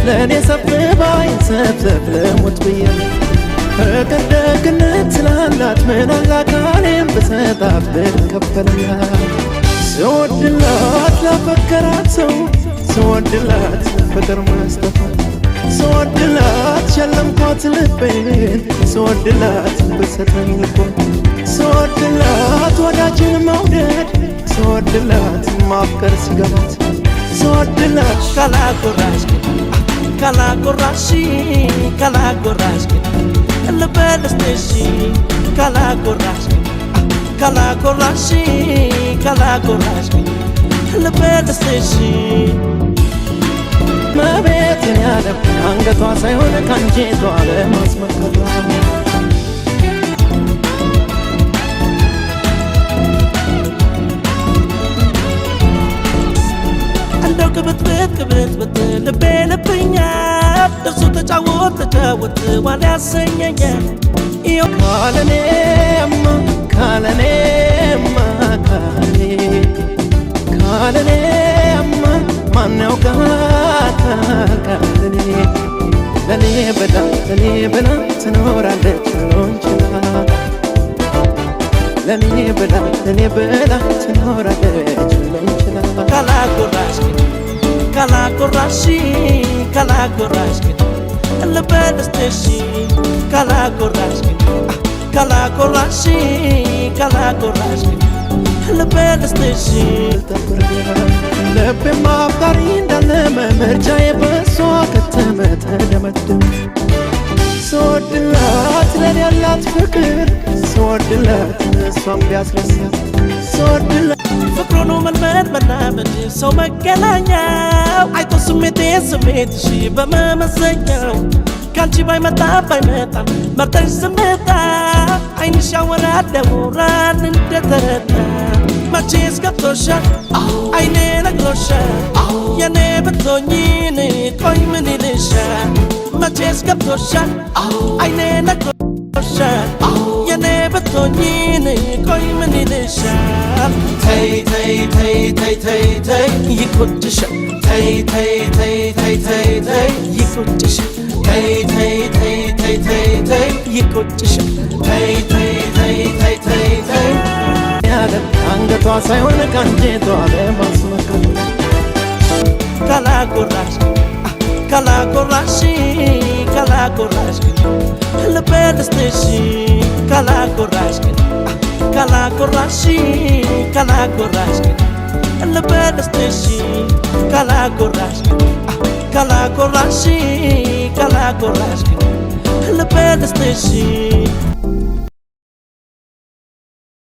ለእኔ ሰብባይ ሰብሰብ ለሞት ብዬ ፍቅር ደግነት ስላላት ምን አላካሌም ብሰጣት ብትከፈልላት ስወድላት ላፈቀራት ሰው ስወድላት ፍቅር መስጠቷት ስወድላት ሸለምኳት ልቤን ስወድላት ብሰጠኝ ልቦን ስወድላት ወዳጅን መውደድ ስወድላት ማፍቀር ሲገባት ስወድላት ካላጎራሽ ልበልስሽ ካላጎራሽ ልበልስሽ መቤትን ያለ አንገቷ ሳይሆን ካንጀቷ ለማስመከቷ እንደው ክብት ልቤ ልብኛል እርሱ ተጫወት ዋን ያሰኘኛል iyo kalanema man yaውቃታል kalane ለኔ ብላ ትኖራለች ሎንችላ ለኔ ብላ ትኖራለች ሎንችላ ካላጎራሽ ልበልስሽ ካላጎራሽ ልበልስሽ ልቤ ማፍቀሪ እንዳለመ ምርጫዬ በሷ ከተመ ተደመደመ ስወድላት ለኔ ያላት ፍቅር ስወድላት እሷም ቢያስረሳት ስወድላት ፍቅሩን መልመድ መላመድ ሰው መገናኛው አይቶ ስሜትሽ በመመዘኛው ካንቺ ባይመጣም መርጠሽ ስመጣ አይንሽ ያወራደው ራን እንደተረዳ መቼስ ገብቶሻል አይኔ ነግሮሻል የኔ ብትሆኚን ቆይ ምን ይልሻል መቼስ ገብቶሻል አይኔ ነግሮሻል የኔ ብትሆኚን ቆይ ምን ይልሻል ተይ ይቆጭሻል ተይ ይቆጭሻል ይቆጭሻል ያለ አንገቷ ሳይሆን ካንጀቷ ለማስመከቷ ካላጎራሽ ልበልስሽ ካላጎራሽ ልበልስሽ ካላጎራሽ ልበልስሽ